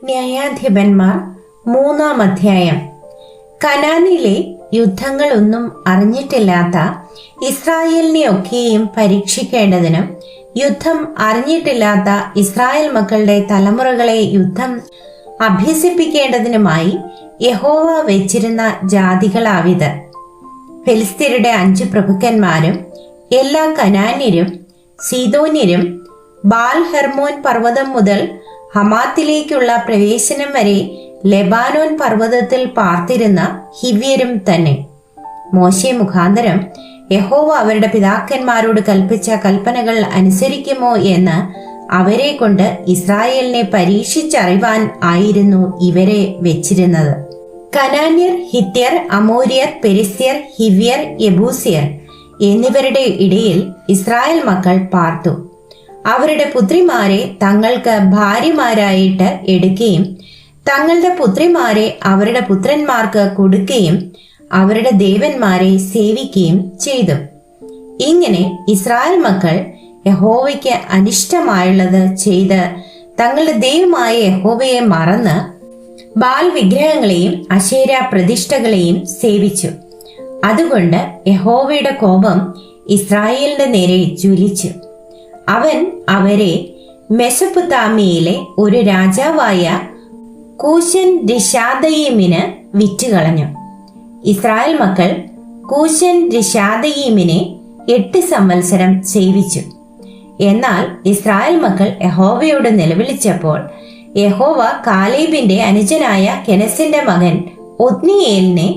ന്യായാധിപന്മാർ 3-ാം അധ്യായം. കനാനിലെ യുദ്ധങ്ങളൊന്നും അറിഞ്ഞിട്ടില്ലാത്ത ഇസ്രായേലിനെയൊക്കെയും പരീക്ഷിക്കേണ്ടതിനും യുദ്ധം അറിഞ്ഞിട്ടില്ലാത്ത ഇസ്രായേൽ മക്കളുടെ തലമുറകളെ യുദ്ധം അഭ്യസിപ്പിക്കേണ്ടതിനുമായി യഹോവ വെച്ചിരുന്ന ജാതികളാവിത്. ഫെലിസ്ത്യരുടെ 5 പ്രഭുക്കന്മാരും എല്ലാ കനാന്യരും സീദോന്യരും ബാൽ ഹെർമോൻ പർവ്വതം മുതൽ ഹമാത്തിലേക്കുള്ള പ്രവേശനം വരെ ലെബാനോൻ പർവ്വതത്തിൽ പാർത്തിരുന്ന ഹിവ്യരും തന്നെ. മോശെ മുഖാന്തരം യഹോവ അവരുടെ പിതാക്കന്മാരോട് കൽപ്പിച്ച കൽപ്പനകൾ അനുസരിക്കുമോ എന്ന് അവരെ കൊണ്ട് ഇസ്രായേലിനെ പരീക്ഷിച്ചറിവാൻ ആയിരുന്നു ഇവരെ വെച്ചിരുന്നത്. കനാന്യർ, ഹിത്യർ, അമോര്യർ, പെരിസ്യർ, ഹിവ്യർ, യെബൂസ്യർ എന്നിവരുടെ ഇടയിൽ ഇസ്രായേൽ മക്കൾ പാർത്തു. അവരുടെ പുത്രിമാരെ തങ്ങൾക്ക് ഭാര്യമാരായിട്ട് എടുക്കുകയും തങ്ങളുടെ പുത്രിമാരെ അവരുടെ പുത്രന്മാർക്ക് കൊടുക്കുകയും അവരുടെ ദേവന്മാരെ സേവിക്കുകയും ചെയ്തു. ഇങ്ങനെ ഇസ്രായേൽ മക്കൾ യഹോവയ്ക്ക് അനിഷ്ടമായുള്ളത് ചെയ്ത് തങ്ങളുടെ ദൈവമായ യഹോവയെ മറന്ന് ബാൽ വിഗ്രഹങ്ങളെയും അശേര പ്രതിഷ്ഠകളെയും സേവിച്ചു. അതുകൊണ്ട് യഹോവയുടെ കോപം ഇസ്രായേലിന്റെ നേരെ ജ്വലിച്ചു. അവൻ അവരെ മെസൊപ്പൊത്താമിയയിലെ ഒരു രാജാവായ കൂശൻ രിശാദയീമിന് വിറ്റുകളഞ്ഞു. ഇസ്രായേൽ മക്കൾ കൂശൻ രിശാദയീമിനെ 8 സംവത്സരം സേവിച്ചു. എന്നാൽ ഇസ്രായേൽ മക്കൾ യഹോവയോട് നിലവിളിച്ചപ്പോൾ യഹോവ കാലേബിന്റെ അനുജനായ കെനസിന്റെ മകൻ ഒത്നിയേലിനെ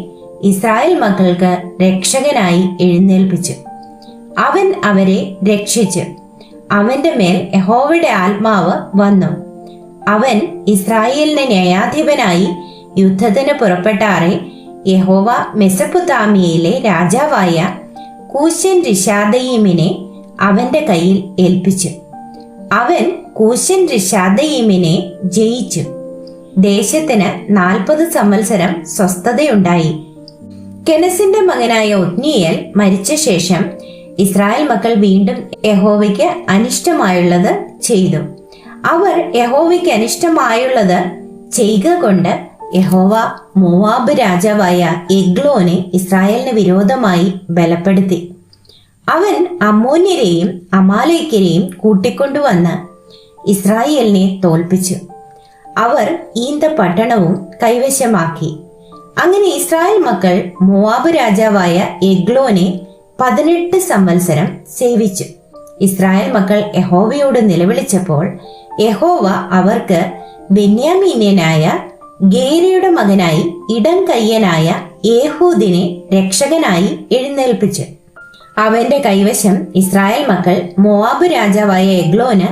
ഇസ്രായേൽ മക്കൾക്ക് രക്ഷകനായി എഴുന്നേൽപ്പിച്ചു. അവൻ അവരെ രക്ഷിച്ചു. അവന്റെ മേൽ യഹോവയുടെ ആത്മാവ് വന്നു. അവൻ ഇസ്രായേലിന് ന്യായാധിപനായി യുദ്ധത്തിന് പുറപ്പെട്ടാറെ യഹോവ മെസൊപ്പൊത്താമിയയിലെ രാജാവായ കൂശൻ രിശാദയീമിനെ അവന്റെ കയ്യിൽ ഏൽപ്പിച്ചു. അവൻ കൂശൻ രിശാദയീമിനെ ജയിച്ചു. ദേശത്തിന് 40 സംവത്സരം സ്വസ്ഥതയുണ്ടായി. കെനസിന്റെ മകനായ ഒത്നിയേൽ മരിച്ച ശേഷം ഇസ്രായേൽ മക്കൾ വീണ്ടും യഹോവയ്ക്ക് അനിഷ്ടമായുള്ളത് ചെയ്തു. അവർ യഹോവയ്ക്ക് അനിഷ്ടമായുള്ളത് ചെയ്യുക കൊണ്ട് യഹോവ മോവാബ് രാജാവായ എഗ്ലോനെ ഇസ്രായേലിന് വിരോധമായി ബലപ്പെടുത്തി. അവൻ അമ്മോന്യരെയും അമാലേക്യരെയും കൂട്ടിക്കൊണ്ടുവന്ന് ഇസ്രായേലിനെ തോൽപ്പിച്ചു. അവർ ഈന്ത പട്ടണവും കൈവശമാക്കി. അങ്ങനെ ഇസ്രായേൽ മക്കൾ മോവാബ് രാജാവായ എഗ്ലോനെ 18 സംവത്സരം സേവിച്ചു. ഇസ്രായേൽ മക്കൾ യഹോവയോട് നിലവിളിച്ചപ്പോൾ യഹോവ അവർക്ക് ബെന്യാമീന്യനായ ഗേരയുടെ മകനായി ഇടം കയ്യനായ ഏഹൂദിനെ രക്ഷകനായി എഴുന്നേൽപ്പിച്ചു. അവന്റെ കൈവശം ഇസ്രായേൽ മക്കൾ മോവാബ് രാജാവായ എഗ്ലോന്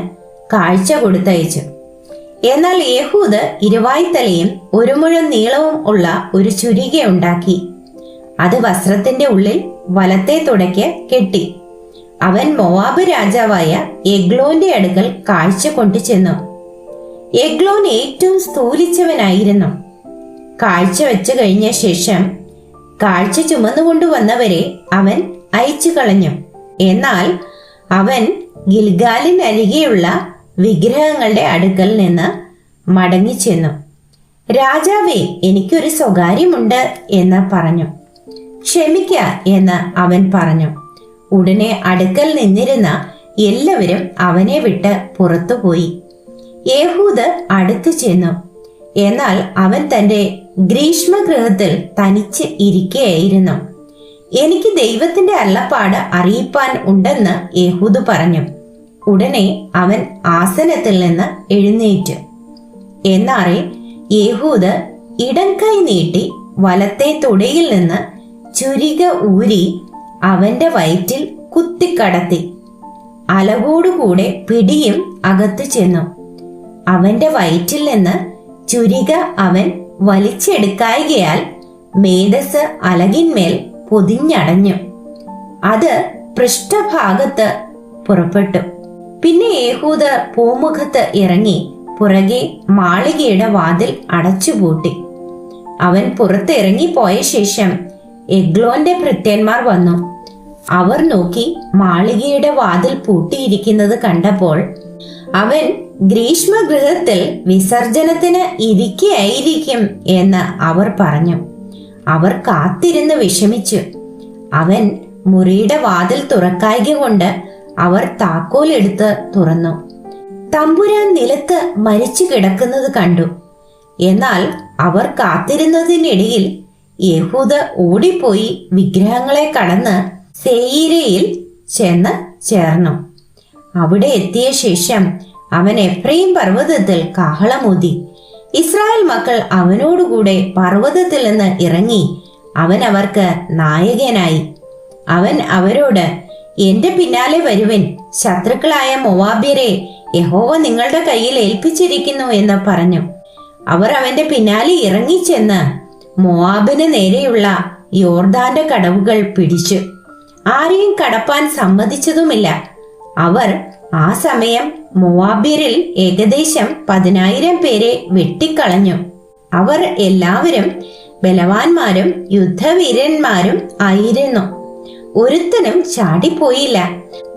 കാഴ്ച കൊടുത്തയച്ചു. എന്നാൽ ഏഹൂദ് 20 തലയും 1 മുഴം നീളവും ഉള്ള ഒരു ചുരിക ഉണ്ടാക്കി. അത് വസ്ത്രത്തിന്റെ ഉള്ളിൽ വലത്തെ തുടയ്ക്ക് കെട്ടി. അവൻ മോവാബ് രാജാവായ എഗ്ലോന്റെ അടുക്കൽ കാഴ്ച കൊണ്ടു ചെന്നു. എഗ്ലോൻ ഏറ്റവും സ്ഥൂലിച്ചവനായിരുന്നു. കാഴ്ച വെച്ചു കഴിഞ്ഞ ശേഷം കാഴ്ച ചുമന്നുകൊണ്ടുവന്നവരെ അവൻ അയച്ചു കളഞ്ഞു. എന്നാൽ അവൻ ഗിൽഗാലിനരികെയുള്ള വിഗ്രഹങ്ങളുടെ അടുക്കൽ നിന്ന് മടങ്ങിച്ചെന്നു. രാജാവേ, എനിക്കൊരു സ്വകാര്യമുണ്ട് എന്ന് പറഞ്ഞു. ക്ഷമിക്ക എന്ന് അവൻ പറഞ്ഞു. ഉടനെ അടുക്കൽ നിന്നിരുന്ന എല്ലാവരും അവനെ വിട്ട് പുറത്തുപോയി. ഏഹൂദ് അടുത്തു ചെന്നു. എന്നാൽ അവൻ തന്റെ ഗ്രീഷ്മഗൃഹത്തിൽ തനിച്ച് ഇരിക്കുകയായിരുന്നു. എനിക്ക് ദൈവത്തിന്റെ അരുളപ്പാട് അറിയിപ്പാൻ ഉണ്ടെന്ന് ഏഹൂദ് പറഞ്ഞു. ഉടനെ അവൻ ആസനത്തിൽ നിന്ന് എഴുന്നേറ്റു. എന്നാറെ ഏഹൂദ് ഇടം കൈ നീട്ടി വലത്തെ തുടയിൽ നിന്ന് ചുരിക ഊരി അവന്റെ വയറ്റിൽ കുത്തിക്കടത്തി. അലകോടുകൂടെ പിടിയും അകത്തു ചെന്നു. അവന്റെ വയറ്റിൽ നിന്ന് ചുരിക അവൻ വലിച്ചെടുക്കായികയാൽ മേധസ് അലകിന്മേൽ പൊതിഞ്ഞടഞ്ഞു. അത് പൃഷ്ഠഭാഗത്ത് പുറപ്പെട്ടു. പിന്നെ ഏഹൂദ് പൂമുഖത്ത് ഇറങ്ങി പുറകെ മാളികയുടെ വാതിൽ അടച്ചുപൂട്ടി. അവൻ പുറത്തിറങ്ങിപ്പോയ ശേഷം എഗ്ലോന്റെ ഭൃത്യന്മാർ വന്നു. അവർ നോക്കി മാളികയുടെ വാതിൽ പൂട്ടിയിരിക്കുന്നത് കണ്ടപ്പോൾ അവൻ ഗ്രീഷ്മഗൃഹത്തിൽ വിസർജനത്തിന് ഇരിക്കുകയായിരിക്കും എന്ന് അവർ പറഞ്ഞു. അവർ കാത്തിരുന്ന് വിഷമിച്ചു. അവൻ മുറിയുടെ വാതിൽ തുറക്കായ്ക കൊണ്ട് അവർ താക്കോലെടുത്ത് തുറന്നു. തമ്പുരാൻ നിലത്ത് മരിച്ചു കിടക്കുന്നത് കണ്ടു. എന്നാൽ അവർ കാത്തിരുന്നതിനിടയിൽ യഹൂദ ഓടിപ്പോയി വിഗ്രഹങ്ങളെ കടന്ന് സേയിരയിൽ ചെന്ന് ചേർന്നു. അവിടെ എത്തിയ ശേഷം അവൻ എഫ്രൈം പർവ്വതത്തിൽ കാഹളമൂതി. ഇസ്രായേൽ മക്കൾ അവനോടുകൂടെ പർവ്വതത്തിൽ നിന്ന് ഇറങ്ങി അവൻ അവർക്ക് നായകനായി. അവൻ അവരോട്, എന്റെ പിന്നാലെ വരുവിൻ, ശത്രുക്കളായ മോവാബ്യരെ യഹോവ നിങ്ങളുടെ കയ്യിൽ ഏൽപ്പിച്ചിരിക്കുന്നു എന്ന് പറഞ്ഞു. അവർ അവന്റെ പിന്നാലെ ഇറങ്ങിച്ചെന്ന് മോവാബിന് നേരെയുള്ള യോർദാന്റെ കടവുകൾ പിടിച്ചു. ആരെയും കടപ്പാൻ സമ്മതിച്ചതുമില്ല. അവർ ആ സമയം മോവാബ്യരിൽ ഏകദേശം 10,000 പേരെ വെട്ടിക്കളഞ്ഞു. അവർ എല്ലാവരും ബലവാന്മാരും യുദ്ധവീരന്മാരും ആയിരുന്നു. ഒരുത്തനും ചാടിപ്പോയില്ല.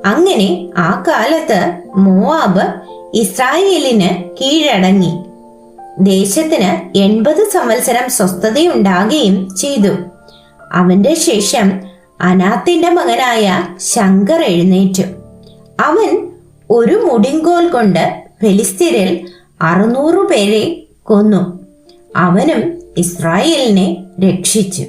അങ്ങനെ ആ കാലത്ത് മോവാബ് ഇസ്രായേലിന് കീഴടങ്ങി. ദേശത്തിന് 80 സംവത്സരം സ്വസ്ഥതയുണ്ടാകുകയും ചെയ്തു. അവന്റെ ശേഷം അനാത്തിന്റെ മകനായ ശങ്കർ എഴുന്നേറ്റു. അവൻ ഒരു മുടിങ്കോൽ കൊണ്ട് ഫെലിസ്ത്യരിൽ 600 പേരെ കൊന്നു. അവനും ഇസ്രായേലിനെ രക്ഷിച്ചു.